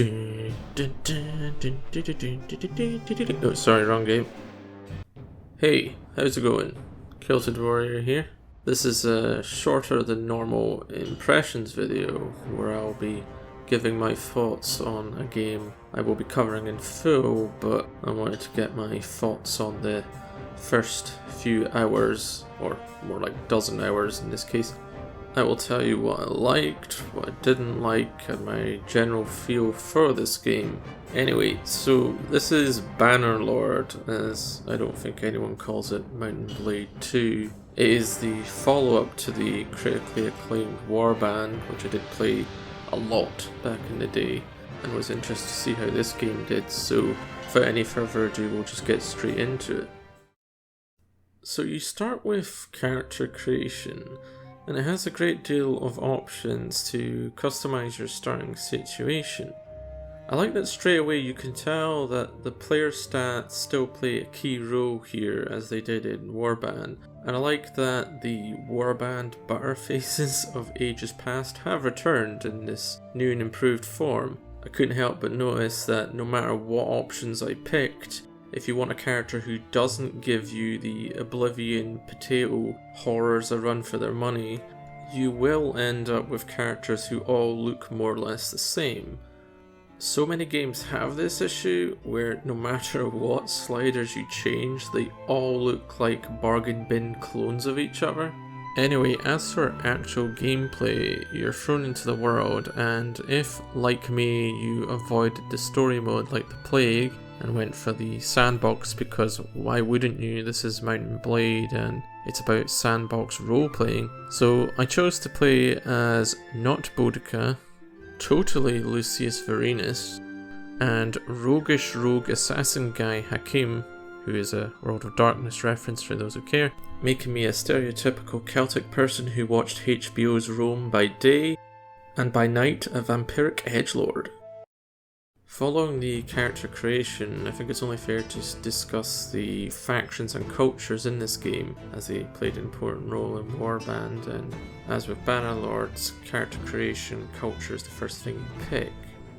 Oh, sorry, wrong game. Hey, how's it going? Kilted Warrior here. This is a shorter than normal impressions video where I'll be giving my thoughts on a game I will be covering in full, but I wanted to get my thoughts on the first few hours, or more like dozen hours in this case. I will tell you what I liked, what I didn't like, and my general feel for this game. Anyway, so this is Bannerlord, as I don't think anyone calls it Mount & Blade 2. It is the follow-up to the critically acclaimed Warband, which I did play a lot back in the day, and was interested to see how this game did, so without any further ado, we'll just get straight into it. So you start with character creation, and it has a great deal of options to customize your starting situation. I like that straight away you can tell that the player stats still play a key role here as they did in Warband, and I like that the Warband butterfaces of ages past have returned in this new and improved form. I couldn't help but notice that no matter what options I picked, if you want a character who doesn't give you the Oblivion potato horrors a run for their money, you will end up with characters who all look more or less the same. So many games have this issue where no matter what sliders you change, they all look like bargain bin clones of each other. Anyway, as for actual gameplay, you're thrown into the world, and if, like me, you avoided the story mode like the plague, and went for the sandbox because why wouldn't you? This is Mount & Blade and it's about sandbox role-playing. So I chose to play as not Boudica, totally Lucius Varenus, and roguish rogue assassin guy Hakim, who is a World of Darkness reference for those who care, making me a stereotypical Celtic person who watched HBO's Rome by day, and by night a vampiric edgelord. Following the character creation, I think it's only fair to discuss the factions and cultures in this game, as they played an important role in Warband, and as with Bannerlord's character creation, culture is the first thing you pick.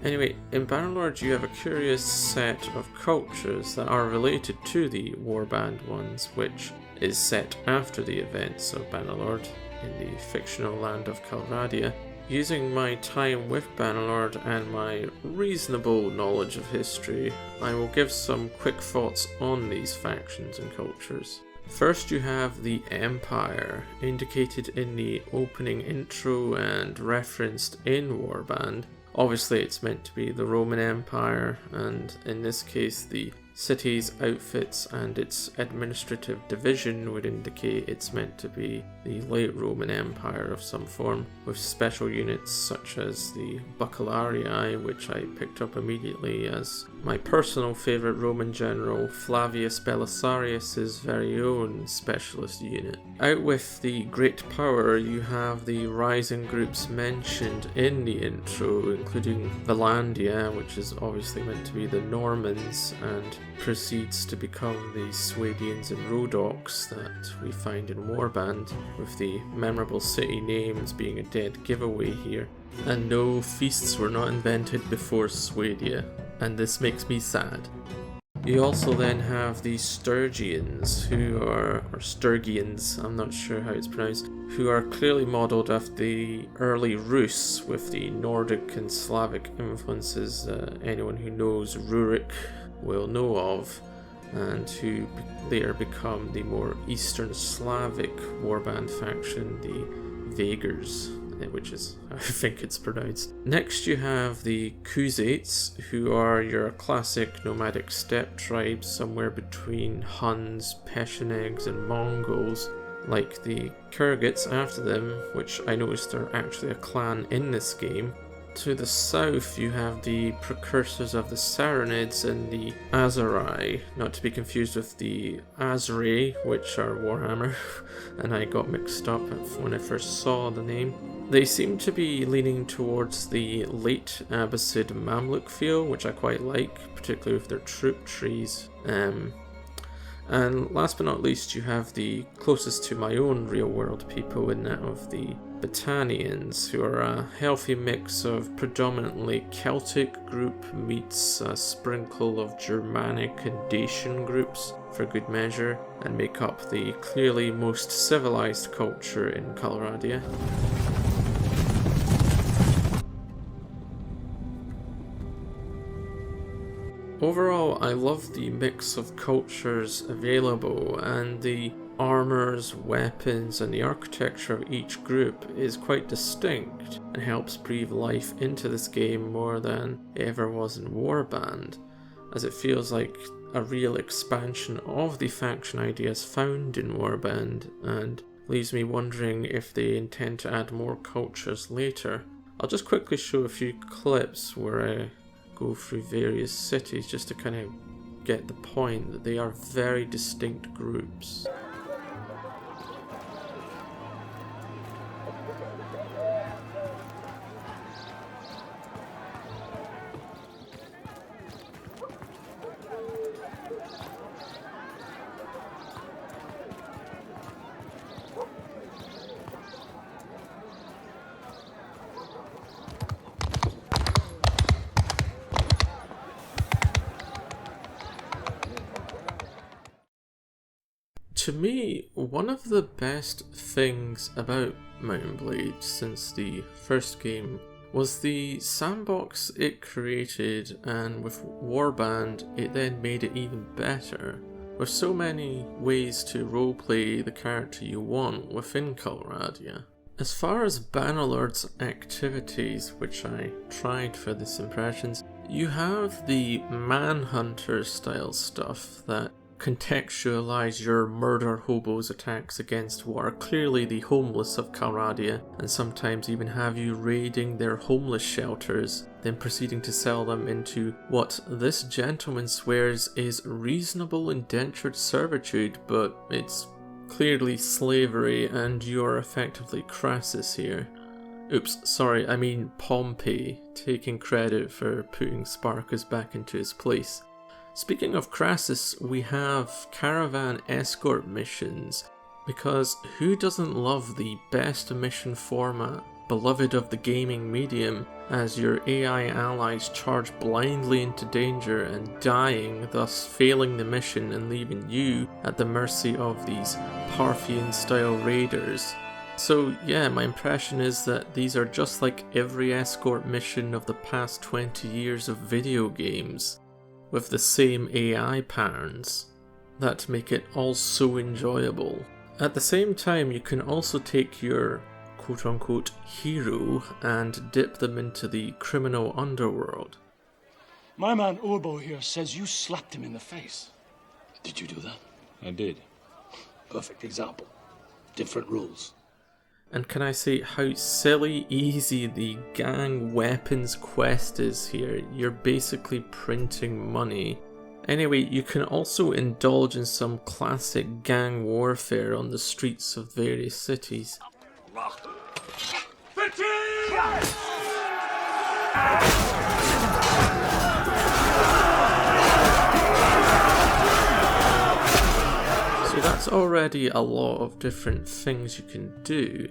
Anyway, in Bannerlord you have a curious set of cultures that are related to the Warband ones, which is set after the events of Bannerlord in the fictional land of Calradia. Using my time with Bannerlord and my reasonable knowledge of history, I will give some quick thoughts on these factions and cultures. First you have the Empire, indicated in the opening intro and referenced in Warband. Obviously it's meant to be the Roman Empire, and in this case the cities, outfits and its administrative division would indicate it's meant to be the late Roman Empire of some form, with special units such as the Bucellarii, which I picked up immediately as my personal favourite Roman general Flavius Belisarius' very own specialist unit. Out with the Great Power, you have the rising groups mentioned in the intro, including Valandia, which is obviously meant to be the Normans, and proceeds to become the Swadians and Rhodoks that we find in Warband, with the memorable city names being a dead giveaway here. And no, feasts were not invented before Swadia, and this makes me sad. You also then have the Sturgians, or Sturgians, I'm not sure how it's pronounced, who are clearly modelled after the early Rus with the Nordic and Slavic influences anyone who knows Rurik will know of, and who later become the more Eastern Slavic Warband faction, the Vagers, which is how I think it's pronounced. Next you have the Kuzates, who are your classic nomadic steppe tribes somewhere between Huns, Pechenegs and Mongols, like the Kyrgyz after them, which I noticed are actually a clan in this game. To the south you have the precursors of the Saronids and the Azarai, not to be confused with the Azrai, which are Warhammer, and I got mixed up when I first saw the name. They seem to be leaning towards the late Abbasid Mamluk feel, which I quite like, particularly with their troop trees. And last but not least, you have the closest to my own real world people in that of the Battanians, who are a healthy mix of predominantly Celtic group meets a sprinkle of Germanic and Dacian groups for good measure, and make up the clearly most civilized culture in Coloradia. Overall, I love the mix of cultures available, and the armors, weapons, and the architecture of each group is quite distinct and helps breathe life into this game more than it ever was in Warband, as it feels like a real expansion of the faction ideas found in Warband, and leaves me wondering if they intend to add more cultures later. I'll just quickly show a few clips where I go through various cities just to kind of get the point that they are very distinct groups. To me, one of the best things about Mount and Blade since the first game was the sandbox it created, and with Warband it then made it even better, with so many ways to roleplay the character you want within Coloradia. As far as Bannerlord's activities, which I tried for this Impressions, you have the Manhunter style stuff that contextualize your murder hobos attacks against what are clearly the homeless of Coloradia, and sometimes even have you raiding their homeless shelters, then proceeding to sell them into what this gentleman swears is reasonable indentured servitude, but it's clearly slavery, and you're effectively Crassus here. Oops, sorry, I mean Pompey, taking credit for putting Sparkus back into his place. Speaking of Crassus, we have caravan escort missions, because who doesn't love the best mission format, beloved of the gaming medium, as your AI allies charge blindly into danger and dying, thus failing the mission and leaving you at the mercy of these Parthian-style raiders. So yeah, my impression is that these are just like every escort mission of the past 20 years of video games, with the same AI patterns that make it all so enjoyable. At the same time, you can also take your quote-unquote hero and dip them into the criminal underworld. My man Orbo here says you slapped him in the face. Did you do that? I did. Perfect example. Different rules. And can I say how silly easy the gang weapons quest is here? You're basically printing money. Anyway, you can also indulge in some classic gang warfare on the streets of various cities. So that's already a lot of different things you can do.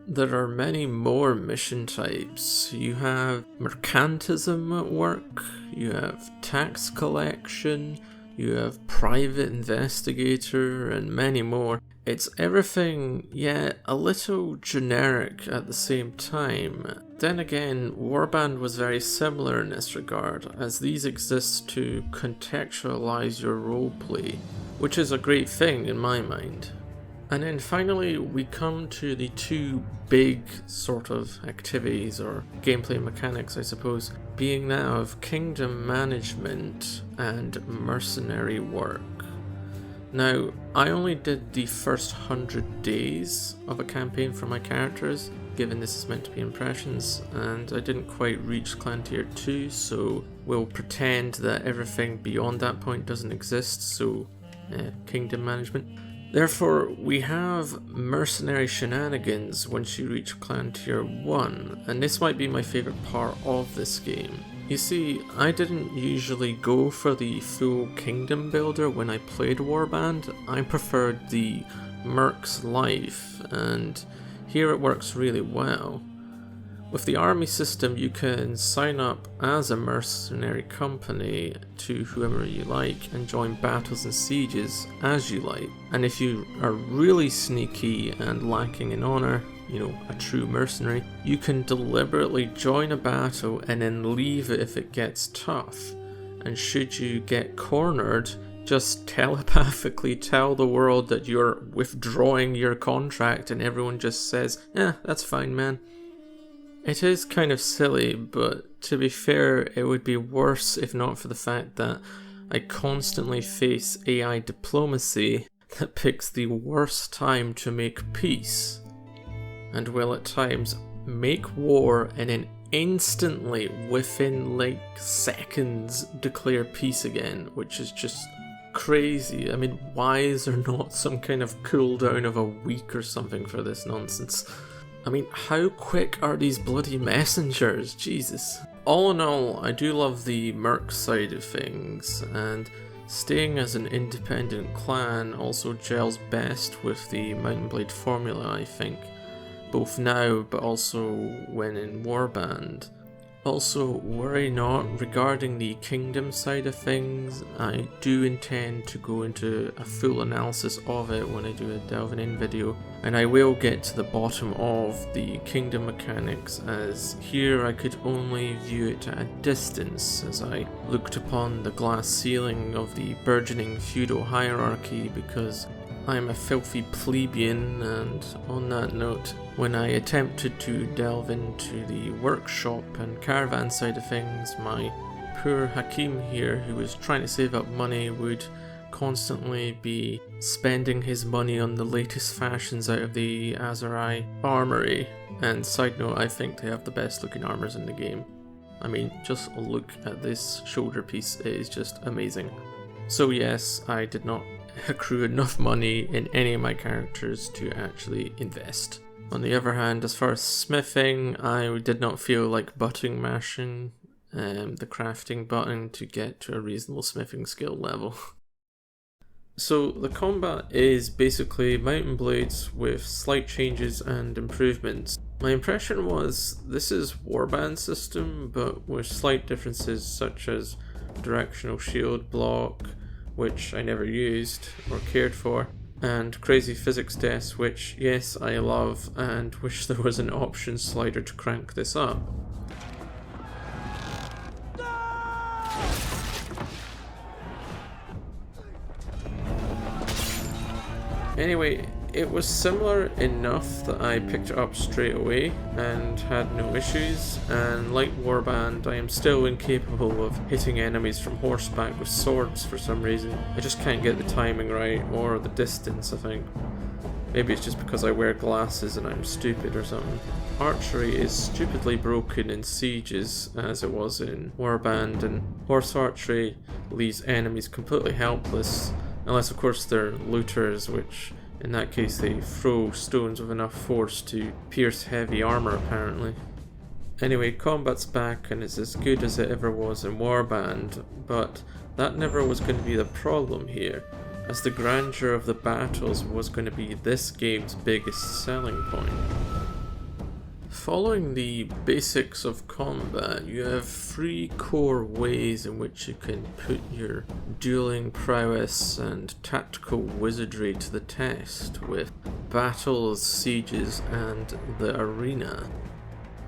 There are many more mission types. You have mercantism at work, you have tax collection, you have private investigator, and many more. It's everything, yet a little generic at the same time. Then again, Warband was very similar in this regard, as these exist to contextualize your roleplay, which is a great thing in my mind. And then finally we come to the two big sort of activities or gameplay mechanics, I suppose, being that of kingdom management and mercenary work. Now, I only did the first 100 days of a campaign for my characters, given this is meant to be Impressions, and I didn't quite reach Clan Tier 2, so we'll pretend that everything beyond that point doesn't exist, so kingdom management. Therefore, we have mercenary shenanigans once you reach Clan Tier 1, and this might be my favourite part of this game. You see, I didn't usually go for the full kingdom builder when I played Warband. I preferred the Merc's life, and Here it works really well. With the army system, you can sign up as a mercenary company to whoever you like and join battles and sieges as you like. And if you are really sneaky and lacking in honor, you know, a true mercenary, you can deliberately join a battle and then leave it if it gets tough. And should you get cornered, just telepathically tell the world that you're withdrawing your contract and everyone just says, "Eh, that's fine, man." It is kind of silly, but to be fair, it would be worse if not for the fact that I constantly face AI diplomacy that picks the worst time to make peace, and will at times make war and then instantly, within like seconds, declare peace again, which is just crazy. I mean, why is there not some kind of cooldown of a week or something for this nonsense? I mean, how quick are these bloody messengers? Jesus. All in all, I do love the merc side of things, and staying as an independent clan also gels best with the Mount and Blade formula, I think. Both now, but also when in Warband. Also, worry not, regarding the kingdom side of things, I do intend to go into a full analysis of it when I do a delving in video, and I will get to the bottom of the kingdom mechanics, as here I could only view it at a distance as I looked upon the glass ceiling of the burgeoning feudal hierarchy, because I'm a filthy plebeian. And on that note, when I attempted to delve into the workshop and caravan side of things, my poor Hakim here, who was trying to save up money, would constantly be spending his money on the latest fashions out of the Azurai armory. And side note, I think they have the best looking armors in the game. I mean, just look at this shoulder piece, it is just amazing. So yes, I did not accrue enough money in any of my characters to actually invest. On the other hand, as far as smithing, I did not feel like button mashing the crafting button to get to a reasonable smithing skill level. So the combat is basically Mount and Blades with slight changes and improvements. My impression was this is Warband system, but with slight differences such as directional shield block, which I never used or cared for, and crazy physics deaths, which yes, I love and wish there was an option slider to crank this up. Anyway, it was similar enough that I picked it up straight away and had no issues, and like Warband, I am still incapable of hitting enemies from horseback with swords for some reason. I just can't get the timing right, or the distance, I think. Maybe it's just because I wear glasses and I'm stupid or something. Archery is stupidly broken in sieges, as it was in Warband, and horse archery leaves enemies completely helpless, unless of course they're looters, which in that case they throw stones with enough force to pierce heavy armor apparently. Anyway, combat's back and it's as good as it ever was in Warband, but that never was going to be the problem here, as the grandeur of the battles was going to be this game's biggest selling point. Following the basics of combat, you have 3 core ways in which you can put your dueling prowess and tactical wizardry to the test, with battles, sieges, and the arena.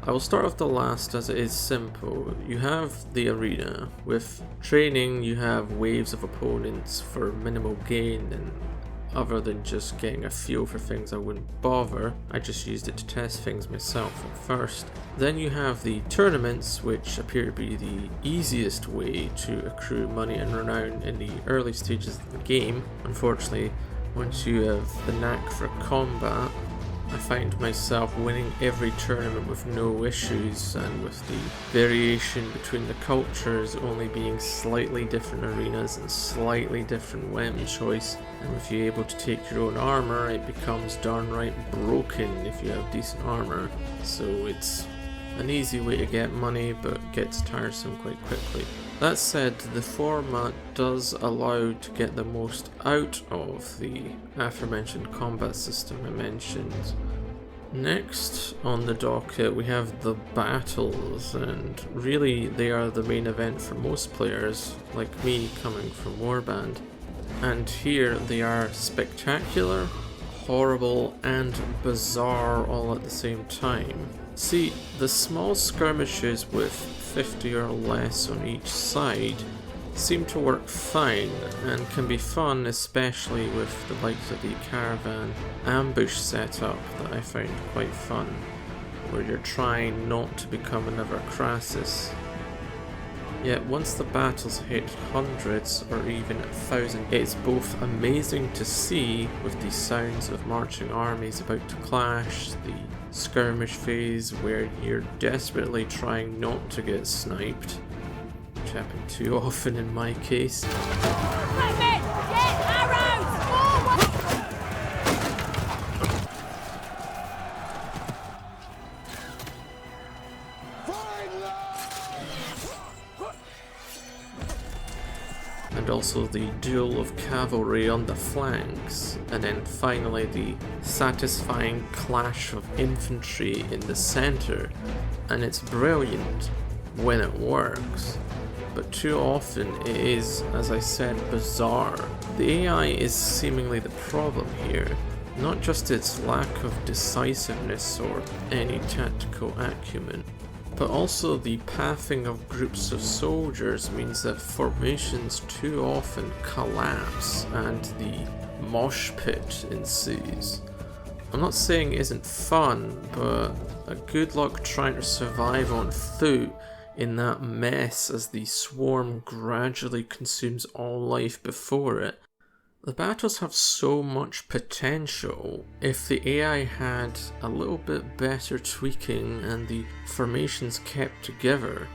I will start with the last, as it is simple. You have the arena. With training, you have waves of opponents for minimal gain, and other than just getting a feel for things, I wouldn't bother. I just used it to test things myself at first. Then you have the tournaments, which appear to be the easiest way to accrue money and renown in the early stages of the game. Unfortunately, once you have the knack for combat, I find myself winning every tournament with no issues, and with the variation between the cultures only being slightly different arenas and slightly different weapon choice, and with you able to take your own armor, it becomes darn right broken if you have decent armor. So it's an easy way to get money, but gets tiresome quite quickly. That said, the format does allow to get the most out of the aforementioned combat system I mentioned. Next on the docket we have the battles, and really they are the main event for most players, like me coming from Warband. And here they are spectacular, horrible and bizarre all at the same time. See, the small skirmishes with 50 or less on each side seem to work fine and can be fun, especially with the likes of the caravan ambush setup that I find quite fun, where you're trying not to become another Crassus. Yet once the battles hit hundreds or even 1,000, it's both amazing to see with the sounds of marching armies about to clash, the skirmish phase where you're desperately trying not to get sniped, which happened too often in my case. And also the duel of cavalry on the flanks, and then finally the satisfying clash of infantry in the center. And it's brilliant when it works, but too often it is, as I said, bizarre. The AI is seemingly the problem here, not just its lack of decisiveness or any tactical acumen, but also the pathing of groups of soldiers means that formations too often collapse and the mosh pit ensues. I'm not saying it isn't fun, but a good luck trying to survive on foot in that mess as the swarm gradually consumes all life before it. The battles have so much potential if the AI had a little bit better tweaking and the formations kept together,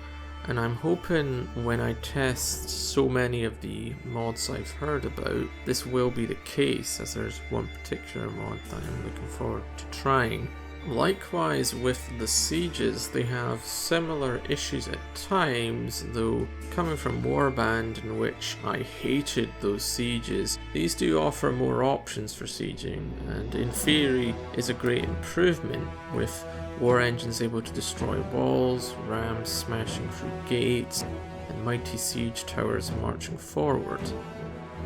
and I'm hoping when I test so many of the mods I've heard about, this will be the case, as there's one particular mod that I'm looking forward to trying. Likewise with the sieges, they have similar issues at times, though coming from Warband, in which I hated those sieges, these do offer more options for sieging, and in theory is a great improvement, with war engines able to destroy walls, rams smashing through gates, and mighty siege towers marching forward.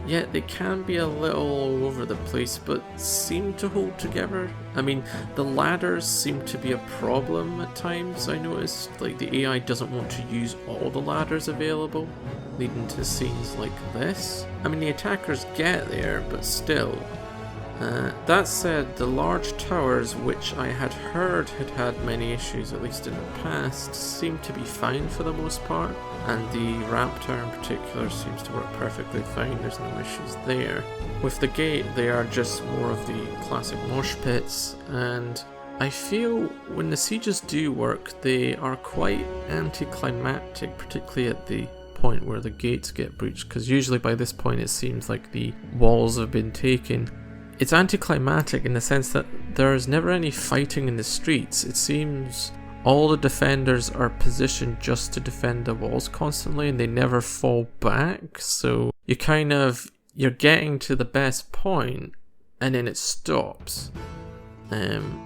Yet they can be a little all over the place, but seem to hold together. I mean, the ladders seem to be a problem at times, I noticed. Like, the AI doesn't want to use all the ladders available, leading to scenes like this. I mean, the attackers get there, but still. That said, the large towers, which I had heard had many issues, at least in the past, seem to be fine for the most part, and the ramp tower in particular seems to work perfectly fine, there's no issues there. With the gate, they are just more of the classic mosh pits, and I feel when the sieges do work, they are quite anticlimactic, particularly at the point where the gates get breached, because usually by this point it seems like the walls have been taken. It's anticlimactic in the sense that there is never any fighting in the streets. It seems all the defenders are positioned just to defend the walls constantly, and they never fall back, so you're getting to the best point and then it stops.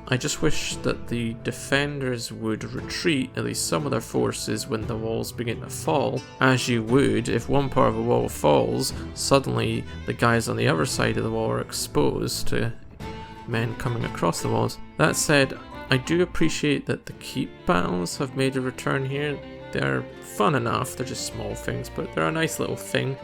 I just wish that the defenders would retreat, at least some of their forces, when the walls begin to fall, as you would if one part of a wall falls, suddenly the guys on the other side of the wall are exposed to men coming across the walls. That said, I do appreciate that the keep battles have made a return here. They're fun enough, they're just small things, but they're a nice little thing.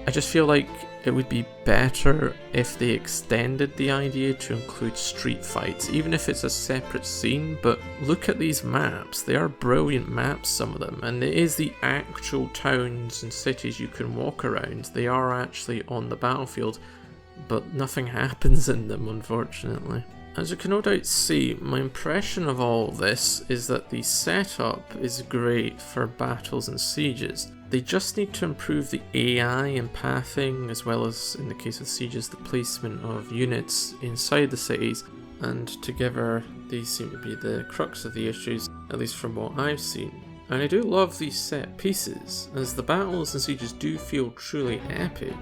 I just feel like it would be better if they extended the idea to include street fights, even if it's a separate scene. But look at these maps, they are brilliant maps, some of them, and it is the actual towns and cities you can walk around. They are actually on the battlefield, but nothing happens in them, unfortunately. As you can no doubt see, my impression of all this is that the setup is great for battles and sieges. They just need to improve the AI and pathing, as well as, in the case of sieges, the placement of units inside the cities, and together these seem to be the crux of the issues, at least from what I've seen. And I do love these set pieces, as the battles and sieges do feel truly epic,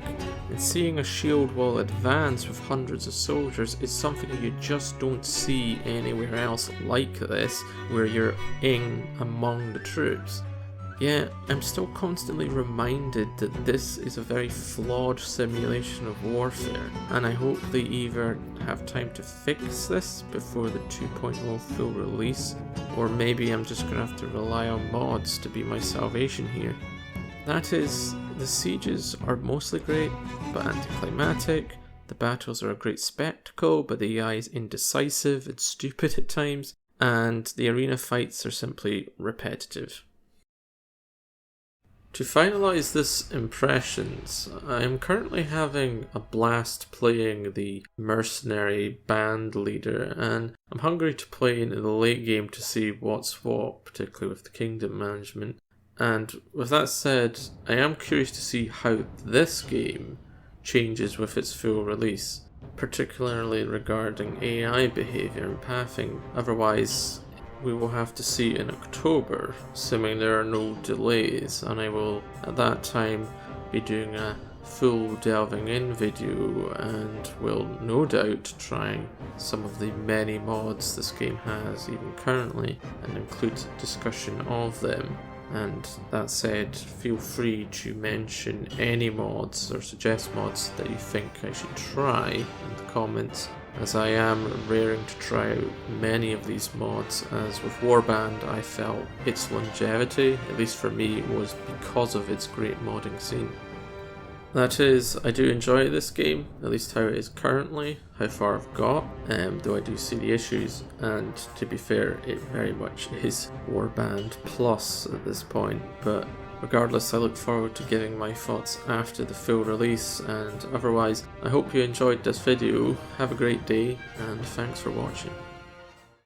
and seeing a shield wall advance with hundreds of soldiers is something you just don't see anywhere else like this, where you're in among the troops. Yet, I'm still constantly reminded that this is a very flawed simulation of warfare, and I hope they either have time to fix this before the 2.0 full release, or maybe I'm just going to have to rely on mods to be my salvation here. That is, the sieges are mostly great, but anticlimactic, the battles are a great spectacle, but the AI is indecisive and stupid at times, and the arena fights are simply repetitive. To finalise this impressions, I am currently having a blast playing the mercenary band leader, and I'm hungry to play into the late game to see what's what, particularly with the kingdom management. And with that said, I am curious to see how this game changes with its full release, particularly regarding AI behaviour and pathing. Otherwise, we will have to see in October, assuming there are no delays, and I will at that time be doing a full delving in video and will no doubt try some of the many mods this game has even currently and include discussion of them. And that said, feel free to mention any mods or suggest mods that you think I should try in the comments, as I am raring to try out many of these mods, as with Warband I felt its longevity, at least for me, was because of its great modding scene. That is, I do enjoy this game, at least how it is currently, how far I've got, though I do see the issues, and to be fair, it very much is Warband Plus at this point, but regardless, I look forward to giving my thoughts after the full release, and otherwise, I hope you enjoyed this video, have a great day, and thanks for watching.